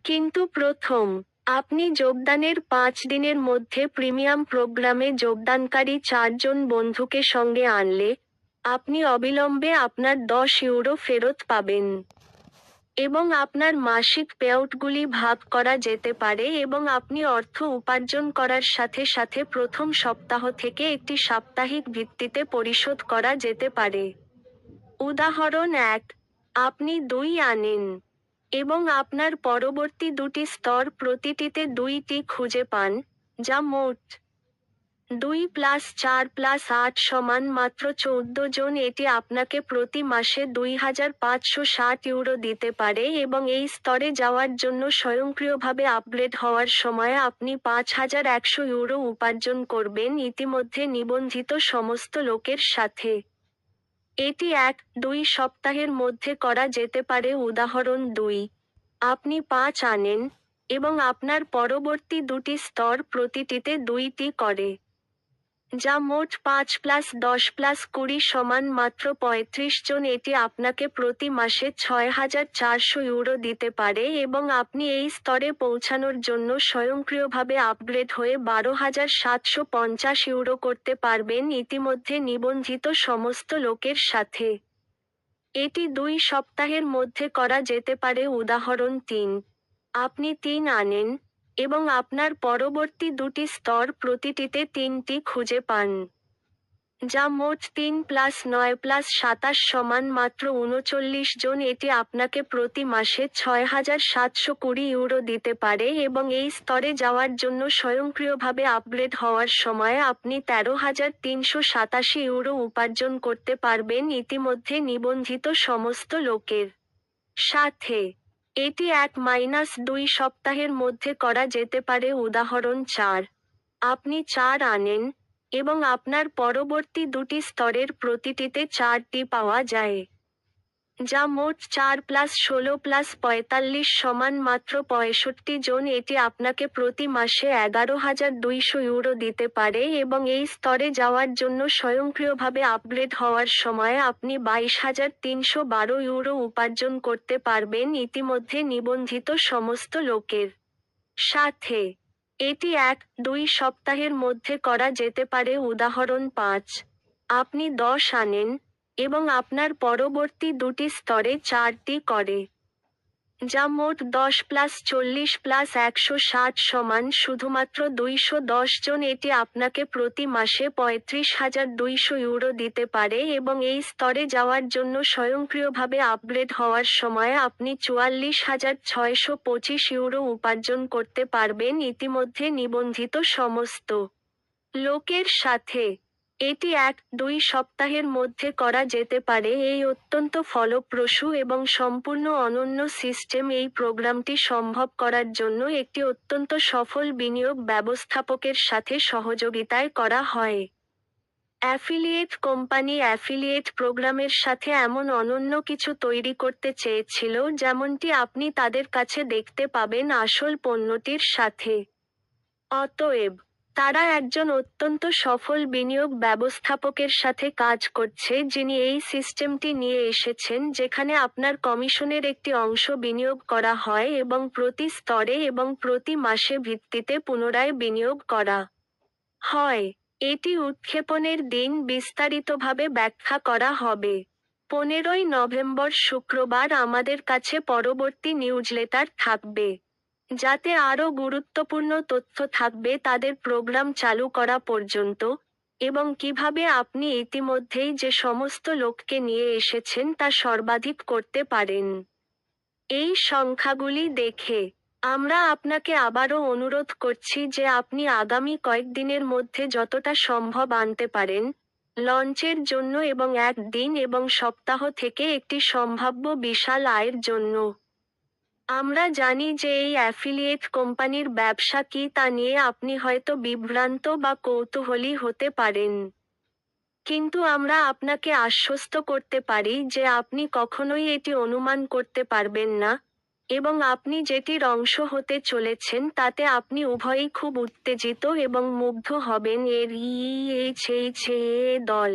কিন্তু প্রথম, আপনি যোগদানের 5 দিনের মধ্যে প্রিমিয়াম প্রোগ্রামে যোগদানকারী 4 জন বন্ধুকে সঙ্গে আনলে, আপনি অবিলম্বে আপনার €10 ফেরত পাবেন। এবং আপনার মাসিক পেআউটগুলি ভাগ করা যেতে পারে এবং আপনি অর্থ উপার্জন করার সাথে সাথে প্রথম সপ্তাহ থেকে একটি সাপ্তাহিক ভিত্তিতে পরিশোধ করা যেতে পারে। উদাহরণ 1, আপনি 2 আনেন এবং আপনার পরবর্তী দুটি স্তর প্রতিটিতে 2টি খুঁজে পান, যা মোট 2+4+8 সমান মাত্র 14 জন। এটি আপনাকে প্রতি মাসে €2560 দিতে পারে এবং এই স্তরে যাওয়ার জন্য স্বয়ংক্রিয়ভাবে আপগ্রেড হওয়ার সময় আপনি €5100 উপার্জন করবেন ইতিমধ্যে নিবন্ধিত সমস্ত লোকের সাথে। এটি 1-2 সপ্তাহের মধ্যে করা যেতে পারে। উদাহরণ 2, আপনি 5 আনেন এবং আপনার পরবর্তী দুটি স্তর প্রতিটিতে 2টি করে, যা মোট 5+10+20 সমান মাত্র 35 জন। এটি আপনাকে প্রতি মাসে €6400 দিতে পারে এবং আপনি এই স্তরে পৌঁছানোর জন্য স্বয়ংক্রিয়ভাবে আপগ্রেড হয়ে €12750 করতে পারবেন ইতিমধ্যে নিবন্ধিত সমস্ত লোকের সাথে। এটি 2 সপ্তাহের মধ্যে করা যেতে পারে। উদাহরণ 3, আপনি 3 আনেন এবং আপনার পরবর্তী দুটি স্তর প্রতিটিতে 3টি খুঁজে পান, যা মোট 3+9+27 সমান মাত্র 39 জন। এটি আপনাকে প্রতি মাসে €6720 দিতে পারে এবং এই স্তরে যাওয়ার জন্য স্বয়ংক্রিয়ভাবে আপগ্রেড হওয়ার সময় আপনি €13,387 উপার্জন করতে পারবেন ইতিমধ্যে নিবন্ধিত সমস্ত লোকের সাথে। এটি 1-2 সপ্তাহের মধ্যে করা যেতে পারে। উদাহরণ 4, আপনি 4 আনেন এবং আপনার পরবর্তী দুটি স্তরের প্রতিটিতে 4টি পাওয়া যায়, যা মোট 4+16+45 সমান মাত্র 65 জন। এটি আপনাকে প্রতি মাসে €11200 দিতে পারে এবং এই স্তরে যাওয়ার জন্য স্বয়ংক্রিয়ভাবে আপগ্রেড হওয়ার সময় আপনি €22,312 উপার্জন করতে পারবেন ইতিমধ্যে নিবন্ধিত সমস্ত লোকের সাথে। এটি 1-2 সপ্তাহের মধ্যে করা যেতে পারে। উদাহরণ 5, আপনি 10 আনেন এবং আপনার পরবর্তী দুটি স্তরে 4টি করে, যা মোট 10+40+160 সমান শুধুমাত্র 210 জন। এটি আপনাকে প্রতি মাসে €35,200 দিতে পারে এবং এই স্তরে যাওয়ার জন্য স্বয়ংক্রিয়ভাবে আপগ্রেড হওয়ার সময় আপনি €44,625 উপার্জন করতে পারবেন ইতিমধ্যে নিবন্ধিত সমস্ত লোকের সাথে। এটি 1-2 সপ্তাহের মধ্যে করা যেতে পারে। এই অত্যন্ত ফলপ্রসূ এবং সম্পূর্ণ অনন্য সিস্টেম এই প্রোগ্রামটি সম্ভব করার জন্য একটি অত্যন্ত সফল বিনিয়োগ ব্যবস্থাপকের সাথে সহযোগিতায় করা হয়। অ্যাফিলিয়েট কোম্পানি অ্যাফিলিয়েট প্রোগ্রামের সাথে এমন অনন্য কিছু তৈরি করতে চেয়েছিল যেমনটি আপনি তাদের কাছে দেখতে পাবেন আসল পণ্যটির সাথে। অতএব, তারা একজন অত্যন্ত সফল বিনিয়োগ ব্যবস্থাপকের সাথে কাজ করছে যিনি এই সিস্টেমটি নিয়ে এসেছেন যেখানে আপনার কমিশনের একটি অংশ বিনিয়োগ করা হয় এবং প্রতি স্তরে এবং প্রতি মাসে ভিত্তিতে পুনরায় বিনিয়োগ করা হয়। এটি উৎক্ষেপণের দিন বিস্তারিতভাবে ব্যাখ্যা করা হবে। 15 নভেম্বর শুক্রবার আমাদের কাছে পরবর্তী নিউজলেটার থাকবে, যাতে আরও গুরুত্বপূর্ণ তথ্য থাকবে তাদের প্রোগ্রাম চালু করা পর্যন্ত, এবং কিভাবে আপনি ইতিমধ্যেই যে সমস্ত লোককে নিয়ে এসেছেন তা সর্বাধিক করতে পারেন। এই সংখ্যাগুলি দেখে, আমরা আপনাকে আবারও অনুরোধ করছি যে আপনি আগামী কয়েকদিনের মধ্যে যতটা সম্ভব আনতে পারেন, লঞ্চের জন্য এবং 1 দিন এবং সপ্তাহ থেকে একটি সম্ভাব্য বিশাল আয়ের জন্য। আমরা জানি যে এই অ্যাফিলিয়েট কোম্পানির ব্যবসা কী তা নিয়ে আপনি হয়তো বিভ্রান্ত বা কৌতূহলী হতে পারেন। কিন্তু আমরা আপনাকে আশ্বস্ত করতে পারি যে আপনি কখনোই এটি অনুমান করতে পারবেন না, এবং আপনি যেটির অংশ হতে চলেছেন তাতে আপনি উভয়ই খুব উত্তেজিত এবং মুগ্ধ হবেন। এর দল